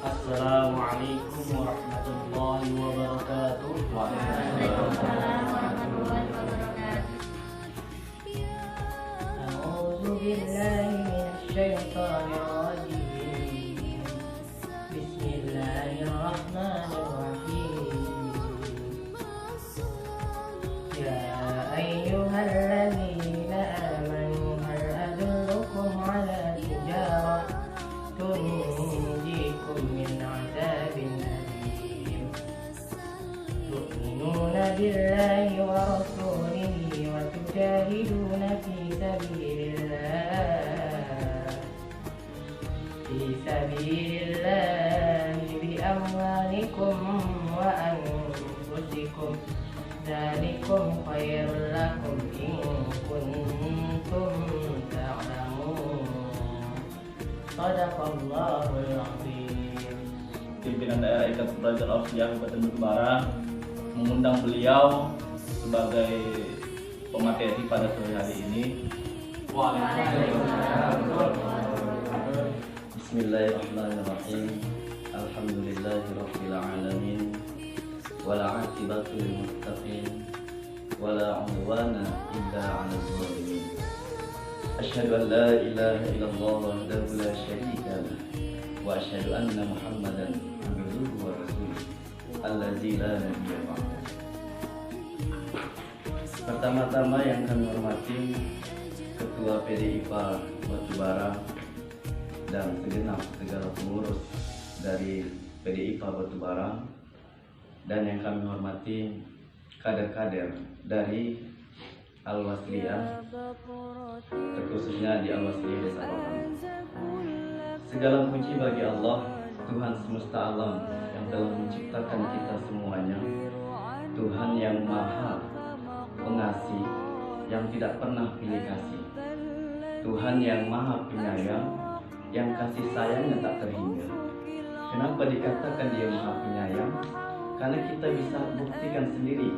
Assalamualaikum warahmatullahi wabarakatuh. Waalaikumsalam warahmatullahi wabarakatuh. أعوذ بالله من الشيطان الرجيم بسم الله الرحمن الرحيم يا أيها الذين آمنوا هل أدلكم على تجارة تنجيكم من عذاب أليم تؤمنون بالله ورسوله وتجاهدون في سبيل الله بأموالكم وأنفسكم ذلكم خير لكم إن كنتم تعلمون صدق الله العظيم. Pimpinan daerah Ikat Sudrajat Ausia Kabupaten Batubara mengundang beliau sebagai pemateri pada sore hari ini. Bismillahirrahmanirrahim. Alhamdulillahirabbil alamin. Wala 'aqibatu lil muttaqin. Wala 'udwana illa 'alal zalimin. Asyhadu an la ilaha illallah wahdahu la syarika lah. Wa asyhadu anna Muhammadan abduhu wa rasuluh. Allazi la nabiyya ba'dahu. Pertama-tama yang kami hormati Ketua PDIPA Batubara dan segenap segala pengurus dari PDIPA Batubara, dan yang kami hormati kader-kader dari Al-Wasliyah, terkhususnya di Al-Wasliyah Desa Rokan. Segala puji bagi Allah, Tuhan semesta alam yang telah menciptakan kita semuanya, Tuhan yang maha pengasih, yang tidak pernah pilih kasih, Tuhan yang maha penyayang, yang kasih sayangnya tak terhingga. Kenapa dikatakan dia maha penyayang? Karena kita bisa buktikan sendiri,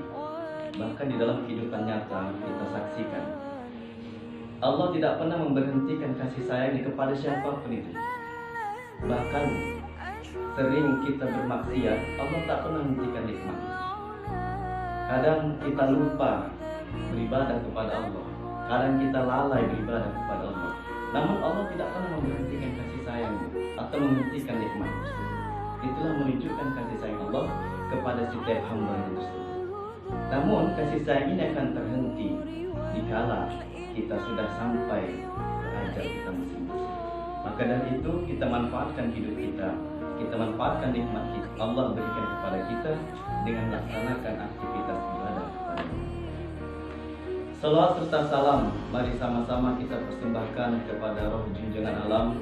bahkan di dalam kehidupan nyata kita saksikan Allah tidak pernah memberhentikan kasih sayangnya kepada siapapun itu. Bahkan sering kita bermaksiat, Allah tak pernah menghentikan nikmat. Kadang kita lupa beribadah kepada Allah, kadang kita lalai beribadah kepada Allah. Namun Allah tidak pernah memberhentikan kasih sayangnya atau menghentikan nikmat tersebut. Itulah menunjukkan kasih sayang Allah kepada setiap hamba tersebut. Namun kasih sayang ini akan terhenti dikala kita sudah sampai ke ajal kita masing-masing. Maka dari itu kita manfaatkan hidup kita manfaatkan nikmat kita Allah berikan kepada kita dengan melaksanakan aktivitas ibadah kepada Allah. Salawat serta salam mari sama-sama kita persembahkan kepada roh junjungan alam,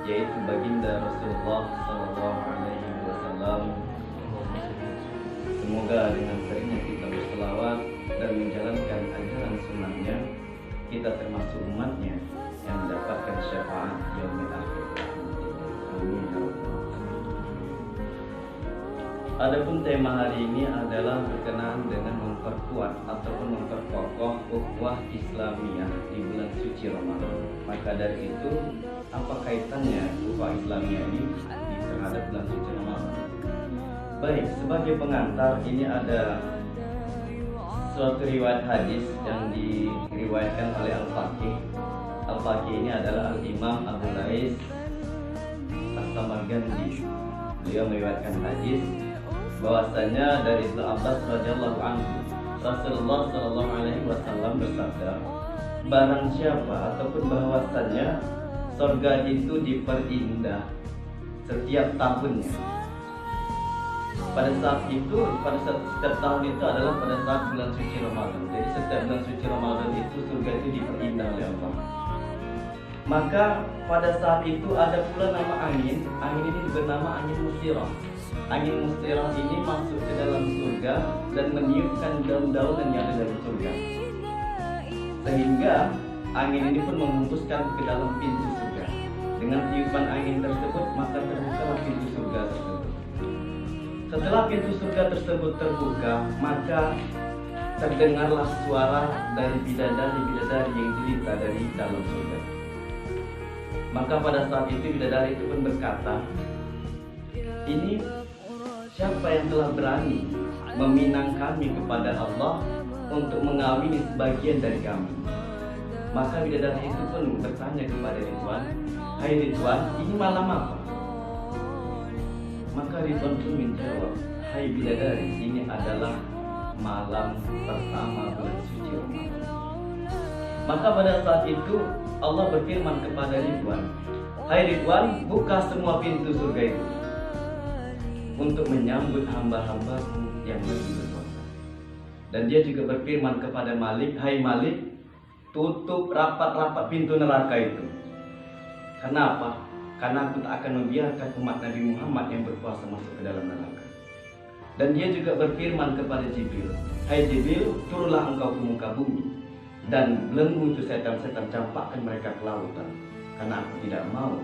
yaitu baginda Rasulullah Sallallahu Alaihi Wasallam. Semoga dengan seringnya kita berselawat dan menjalankan ajaran sunnahnya, kita termasuk umatnya yang mendapatkan syafaat yaumil akhir. Amin. Adapun tema hari ini adalah berkenaan dengan memperkuat ataupun memperkokoh ukhuwah Islamiyah di bulan suci Ramadan. Maka dari itu, apa kaitannya ukhuwah Islamiyah ini terhadap bulan suci Ramadan? Baik, sebagai pengantar ini ada suatu riwayat hadis yang diriwayatkan oleh Al-Faqih. Al-Faqih ini adalah Al-Imam Abu Lais As-Samarqandi. Beliau meriwayatkan hadis bahwasanya dari Ibnu Abbas radhiyallahu anhu, Rasulullah sallallahu alaihi wasallam bersabda, barang siapa ataupun bahwasanya surga itu diperindah setiap tahunnya. Pada saat setiap tahun itu adalah pada saat bulan suci Ramadan. Jadi setiap bulan suci Ramadan itu surga itu diperindah oleh Allah. Maka pada saat itu ada pula nama angin ini bernama angin mustirah. Angin mustirah ini masuk ke dalam surga dan meniupkan daun-daunan yang ada dalam surga, sehingga angin ini pun menghembuskan ke dalam pintu surga. Dengan tiupan angin tersebut maka terbukalah pintu surga tersebut. Setelah pintu surga tersebut terbuka, maka terdengarlah suara dari bidadari-bidadari yang jelita dari dalam surga. Maka pada saat itu bidadari itu pun berkata, ini siapa yang telah berani meminang kami kepada Allah untuk mengawini sebagian dari kami? Maka bidadari itu pun bertanya kepada Ridwan, hai Ridwan, ini malam apa? Maka Ridwan pun menjawab, hai bidadari, ini adalah malam pertama bulan suci Ramadan. Maka pada saat itu Allah berfirman kepada Ridwan, hai Ridwan, buka semua pintu surga itu untuk menyambut hamba-hambaku yang lagi berpuasa. Dan dia juga berfirman kepada Malik, hai Malik, tutup rapat-rapat pintu neraka itu. Kenapa? Karena aku tak akan membiarkan umat Nabi Muhammad yang berpuasa masuk ke dalam neraka. Dan dia juga berfirman kepada Jibril, hai Jibril, turunlah engkau ke muka bumi dan belenggu itu setan-setan, campakkan mereka ke lautan, karena aku tidak mau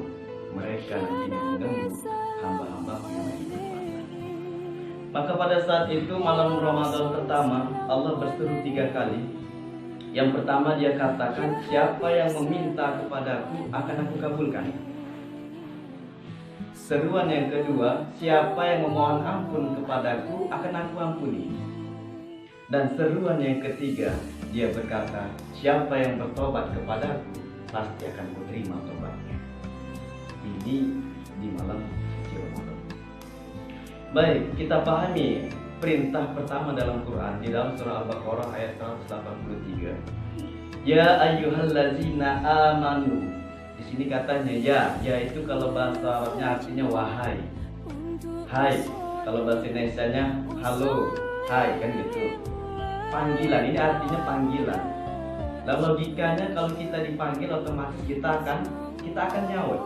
mereka nanti mengganggu hamba-hambaku yang lagi berpuasa. Maka pada saat itu malam Ramadan pertama Allah berseru 3 kali. Yang pertama dia katakan, siapa yang meminta kepadaku akan aku kabulkan. Seruan yang kedua, siapa yang memohon ampun kepadaku akan aku ampuni. Dan seruan yang ketiga, dia berkata, siapa yang bertobat kepadaku pasti akan kuterima tobatnya. Ini di malam suci Ramadan. Baik, kita pahami perintah pertama dalam Quran di dalam surah Al-Baqarah ayat 183. Ya ayyuhallazina amanu. Di sini katanya ya itu kalau bahasa Arabnya artinya wahai. Hai, kalau bahasa Indonesianya halo, hai, kan gitu. Panggilan, ini artinya panggilan. Lalu logikanya kalau kita dipanggil otomatis kita akan nyaut.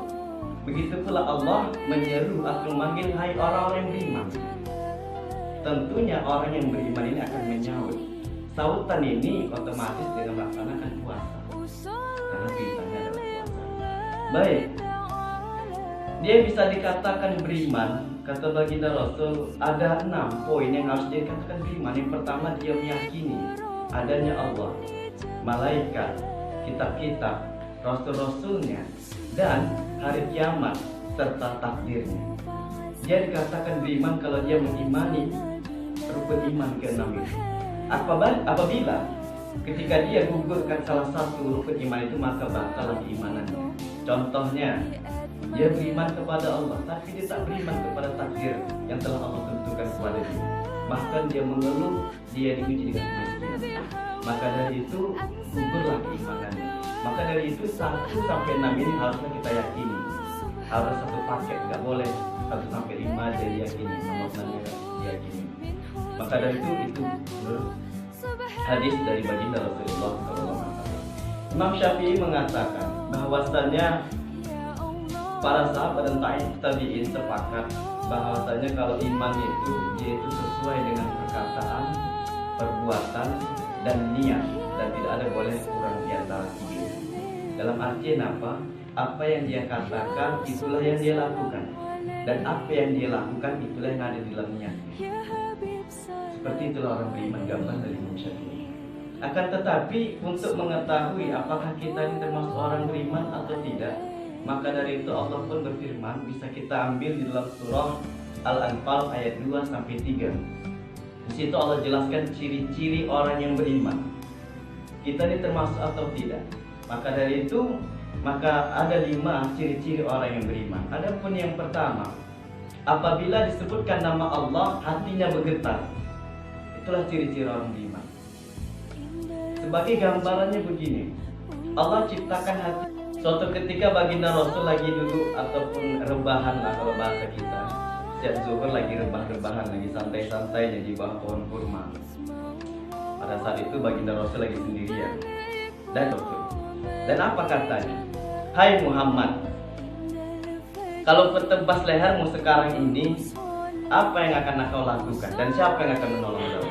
Begitu pula Allah menyeru atau memanggil hai orang-orang yang beriman. Tentunya orang yang beriman ini akan menyaut. Sautan ini otomatis dengan melaksanakan puasa, karena perintahnya adalah puasa. Baik, dia bisa dikatakan beriman. Kata baginda Rasul, ada 6 poin yang harus dia katakan beriman. Yang pertama, dia meyakini adanya Allah, malaikat, kitab-kitab, rasul-rasulnya, dan hari kiamat serta takdirnya. Dia dikatakan beriman kalau dia mengimani rukun iman ke-6 itu. Apabila ketika dia gugurkan salah satu rukun iman itu, maka batal keimanannya. Contohnya, dia beriman kepada Allah tapi dia tak beriman kepada takdir yang telah Allah tentukan kepada dia. Bahkan dia mengeluh dia diuji dengan kemiskinan. Maka dari itu gugurlah keimanannya. Maka dari itu 1 sampai 6 ini harusnya kita yakini. Harus satu paket, nggak boleh 1 sampai 5 dia yakini, nomor 6 dia yakini. Maka dari itu hadis dari baginda Rasulullah SAW. Imam Syafi'i mengatakan bahwasannya para sahabat dan tabi'in sepakat bahwasanya kalau iman itu yaitu sesuai dengan perkataan, perbuatan, dan niat, dan tidak ada boleh kurang di antara 3. Dalam artian apa? Apa yang dia katakan itulah yang dia lakukan, dan apa yang dia lakukan itulah yang ada di dalam niatnya. Seperti itulah orang beriman, gambar dari Imam Syafi'i. Akan tetapi untuk mengetahui apakah kita ini termasuk orang beriman atau tidak, maka dari itu Allah pun berfirman, bisa kita ambil di dalam surah Al-Anfal ayat 2 sampai 3. Di situ Allah jelaskan ciri-ciri orang yang beriman. Kita ini termasuk atau tidak. Maka dari itu, maka ada 5 ciri-ciri orang yang beriman. Adapun yang pertama, apabila disebutkan nama Allah, hatinya bergetar. Itulah ciri-ciri orang beriman. Sebagai gambarannya begini, Allah ciptakan hati. Suatu ketika baginda Rasul lagi duduk ataupun rebahan lah kalau bahasa kita. Setiap zuhur lagi rebah-rebahan, lagi santai-santainya di bawah pohon kurma. Pada saat itu baginda Rasul lagi sendirian. Dan apa katanya? Hai Muhammad, kalau ketebas lehermu sekarang ini, apa yang akan kau lakukan dan siapa yang akan menolong kau?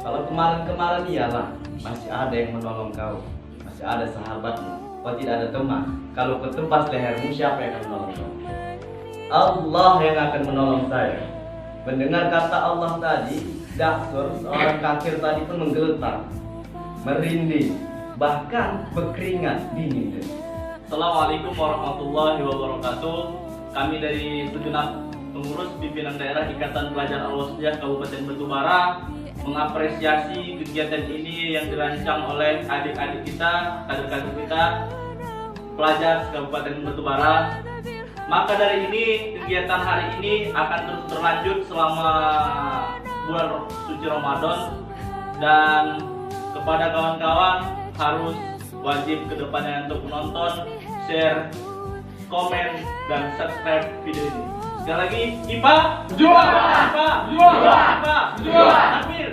Kalau kemarin-kemarin iyalah masih ada yang menolong kau, masih ada sahabatmu. Kau tidak ada teman. Kalau ketebas lehermu, siapa yang akan menolong kau? Allah yang akan menolong saya. Mendengar kata Allah tadi, Daksur, seorang kafir tadi pun menggeletar, merinding, bahkan berkeringat dingin. Assalamualaikum warahmatullahi wabarakatuh. kami dari segenap pengurus pimpinan daerah Ikatan Pelajar Al-Wasliyah Kabupaten Batubara mengapresiasi kegiatan ini yang dirancang oleh adik-adik kita, kader-kader kita, pelajar Kabupaten Batubara. Maka dari ini kegiatan hari ini akan terus berlanjut selama bulan suci Ramadan, dan kepada kawan-kawan harus wajib kedepannya untuk menonton, share, komen, dan subscribe video ini. Sekali lagi, IPA juara! IPA juara! IPA juara! Takbir!